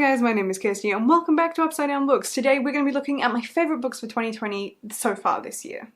guys, my name is Kirsty and welcome back to Upside Down Books. Today we're going to be looking at my favourite books for 2020 so far this year.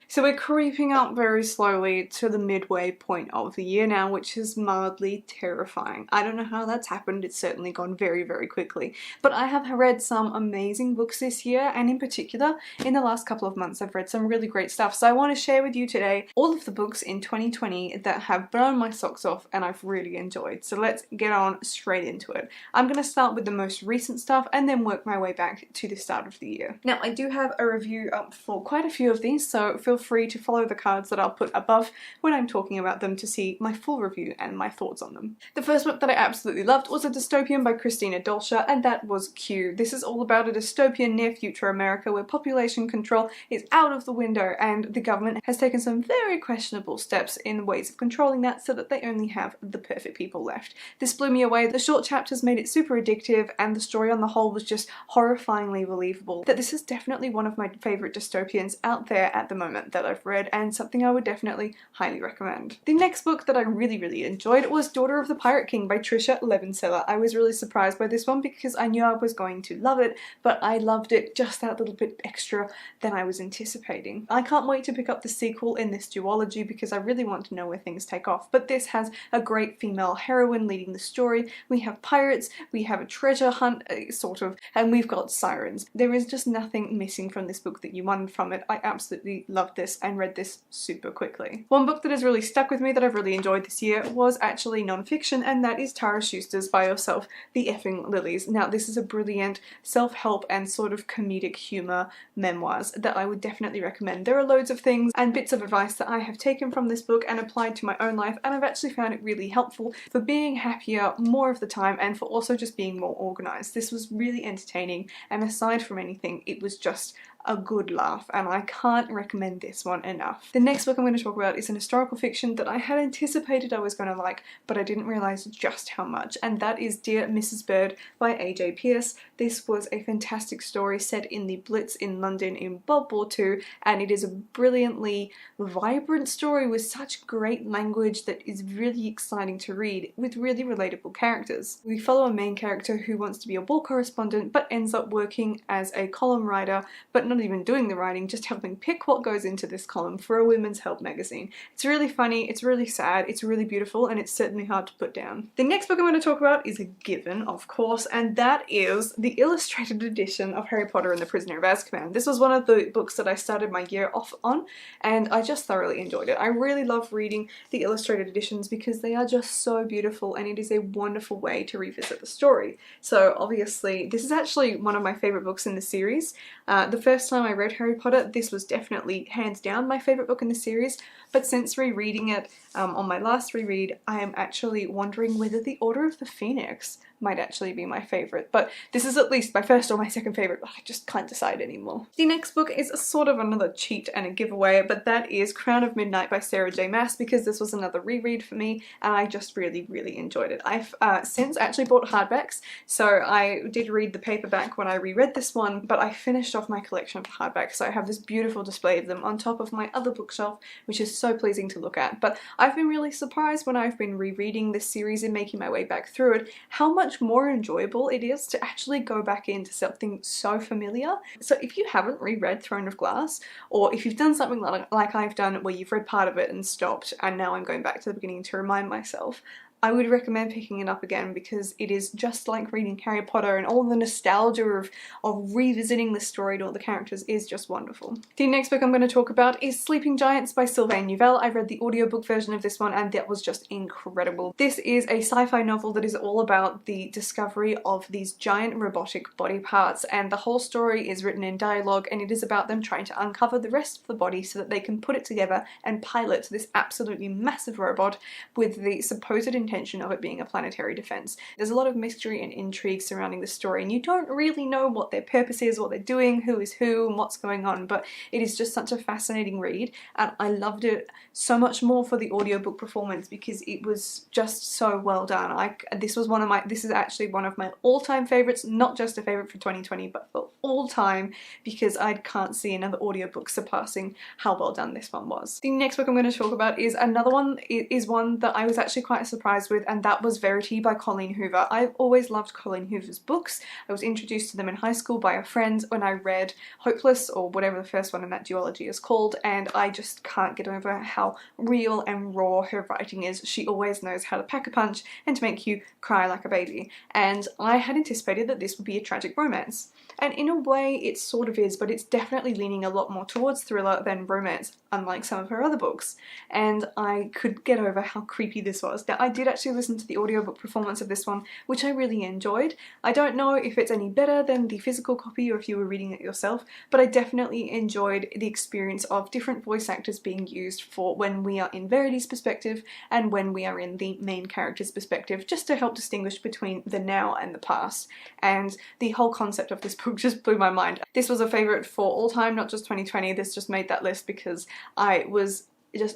So we're creeping up very slowly to the midway point of the year now, which is mildly terrifying. I don't know how that's happened, it's certainly gone very, very quickly. But I have read some amazing books this year, and in particular, in the last couple of months I've read some really great stuff. So I want to share with you today all of the books in 2020 that have blown my socks off and I've really enjoyed. So let's get on straight into it. I'm going to start with the most recent stuff and then work my way back to the start of the year. Now I do have a review up for quite a few of these, so feel free to follow the cards that I'll put above when I'm talking about them to see my full review and my thoughts on them. The first book that I absolutely loved was A Dystopian by Christina Dolscher, and that was Q. This is all about a dystopian near-future America where population control is out of the window and the government has taken some very questionable steps in ways of controlling that so that they only have the perfect people left. This blew me away. The short chapters made it super addictive and the story on the whole was just horrifyingly believable. That this is definitely one of my favourite dystopians out there at the moment that I've read, and something I would definitely highly recommend. The next book that I really enjoyed was Daughter of the Pirate King by Trisha Levenseller. I was really surprised by this one because I knew I was going to love it, but I loved it just that little bit extra than I was anticipating. I can't wait to pick up the sequel in this duology because I really want to know where things take off, but this has a great female heroine leading the story. We have pirates, we have a treasure hunt, sort of, and we've got sirens. There is just nothing missing from this book that you wanted from it. I absolutely loved this and read this super quickly. One book that has really stuck with me that I've really enjoyed this year was actually non-fiction, and that is Tyra Schuster's By Yourself, The Effing Lilies. Now this is a brilliant self-help and sort of comedic humour memoirs that I would definitely recommend. There are loads of things and bits of advice that I have taken from this book and applied to my own life, and I've actually found it really helpful for being happier more of the time and for also just being more organised. This was really entertaining, and aside from anything, it was just a good laugh, and I can't recommend this one enough. The next book I'm going to talk about is an historical fiction that I had anticipated I was going to like, but I didn't realise just how much, and that is Dear Mrs. Bird by A.J. Pierce. This was a fantastic story set in the Blitz in London in World War II, and it is a brilliantly vibrant story with such great language that is really exciting to read with really relatable characters. We follow a main character who wants to be a war correspondent but ends up working as a column writer, but not even doing the writing, just helping pick what goes into this column for a women's health magazine. It's really funny, it's really sad, it's really beautiful, and it's certainly hard to put down. The next book I'm going to talk about is a given, of course, and that is the illustrated edition of Harry Potter and the Prisoner of Azkaban. This was one of the books that I started my year off on, and I just thoroughly enjoyed it. I really love reading the illustrated editions because they are just so beautiful, and it is a wonderful way to revisit the story. So obviously, this is actually one of my favourite books in the series. The first time I read Harry Potter, this was definitely hands down my favourite book in the series, but since rereading it on my last reread, I am actually wondering whether The Order of the Phoenix might actually be my favourite, but this is at least my first or my second favourite. I just can't decide anymore. The next book is a sort of another cheat and a giveaway, but that is Crown of Midnight by Sarah J Maas, because this was another reread for me and I just really enjoyed it. I've since actually bought hardbacks, so I did read the paperback when I reread this one, but I finished off my collection of hardbacks, so I have this beautiful display of them on top of my other bookshelf, which is so pleasing to look at. But I've been really surprised when I've been rereading this series and making my way back through it, how much more enjoyable it is to actually go back into something so familiar. So if you haven't reread Throne of Glass, or if you've done something like I've done where you've read part of it and stopped and now I'm going back to the beginning to remind myself, I would recommend picking it up again because it is just like reading Harry Potter, and all the nostalgia of revisiting the story and all the characters is just wonderful. The next book I'm going to talk about is Sleeping Giants by Sylvain Neuvel. I read the audiobook version of this one and that was just incredible. This is a sci-fi novel that is all about the discovery of these giant robotic body parts, and the whole story is written in dialogue, and it is about them trying to uncover the rest of the body so that they can put it together and pilot this absolutely massive robot with the supposed intention of it being a planetary defense. There's a lot of mystery and intrigue surrounding the story, and you don't really know what their purpose is, what they're doing, who is who, and what's going on, but it is just such a fascinating read, and I loved it so much more for the audiobook performance because it was just so well done. This is actually one of my all-time favorites, not just a favorite for 2020, but for all time, because I can't see another audiobook surpassing how well done this one was. The next book I'm going to talk about is another one, is one that I was actually quite surprised familiarised with, and that was Verity by Colleen Hoover. I've always loved Colleen Hoover's books. I was introduced to them in high school by a friend when I read Hopeless, or whatever the first one in that duology is called, and I just can't get over how real and raw her writing is. She always knows how to pack a punch and to make you cry like a baby, and I had anticipated that this would be a tragic romance. And in a way it sort of is, but it's definitely leaning a lot more towards thriller than romance, unlike some of her other books. And I could get over how creepy this was. Now, I did actually listen to the audiobook performance of this one, which I really enjoyed. I don't know if it's any better than the physical copy or if you were reading it yourself, but I definitely enjoyed the experience of different voice actors being used for when we are in Verity's perspective and when we are in the main character's perspective, just to help distinguish between the now and the past. And the whole concept of this book just blew my mind. This was a favourite for all time, not just 2020. This just made that list because I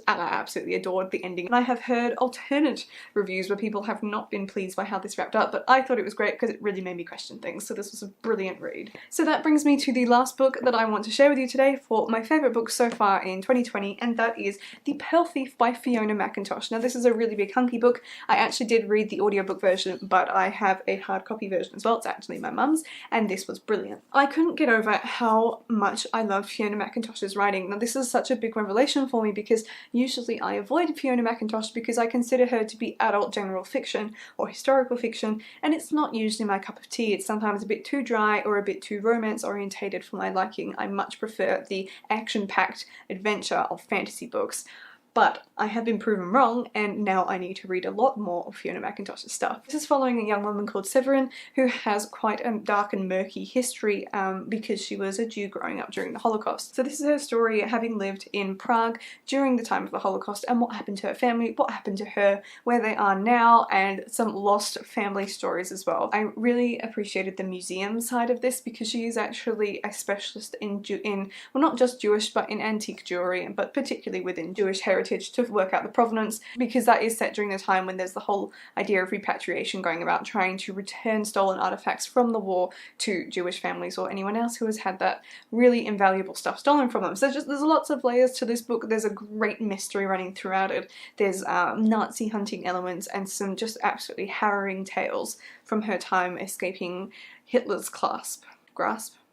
absolutely adored the ending. And I have heard alternate reviews where people have not been pleased by how this wrapped up, but I thought it was great because it really made me question things, so this was a brilliant read. So that brings me to the last book that I want to share with you today for my favourite book so far in 2020, and that is The Puddle Thief by Fiona McIntosh. Now, this is a really big hunky book. I actually did read the audiobook version, but I have a hard copy version as well. It's actually my mum's, and this was brilliant. I couldn't get over how much I love Fiona McIntosh's writing. Now, this is such a big revelation for me because usually I avoid Fiona McIntosh because I consider her to be adult general fiction or historical fiction, and it's not usually my cup of tea. It's sometimes a bit too dry or a bit too romance orientated for my liking. I much prefer the action-packed adventure of fantasy books. But I have been proven wrong, and now I need to read a lot more of Fiona McIntosh's stuff. This is following a young woman called Severin who has quite a dark and murky history because she was a Jew growing up during the Holocaust. So this is her story, having lived in Prague during the time of the Holocaust, and what happened to her family, what happened to her, where they are now, and some lost family stories as well. I really appreciated the museum side of this because she is actually a specialist in well, not just Jewish, but in antique jewelry, but particularly within Jewish heritage, to work out the provenance, because that is set during the time when there's the whole idea of repatriation going about, trying to return stolen artifacts from the war to Jewish families or anyone else who has had that really invaluable stuff stolen from them. So there's lots of layers to this book. There's a great mystery running throughout it. There's Nazi hunting elements and some just absolutely harrowing tales from her time escaping Hitler's grasp.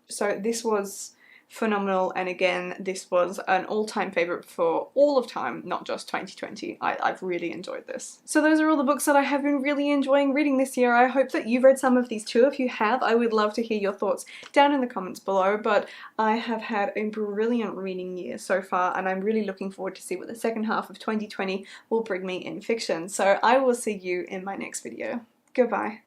So this was phenomenal, and again, this was an all-time favourite for all of time, not just 2020. I've really enjoyed this. So those are all the books that I have been really enjoying reading this year. I hope that you've read some of these too. If you have, I would love to hear your thoughts down in the comments below, but I have had a brilliant reading year so far, and I'm really looking forward to see what the second half of 2020 will bring me in fiction. So I will see you in my next video. Goodbye.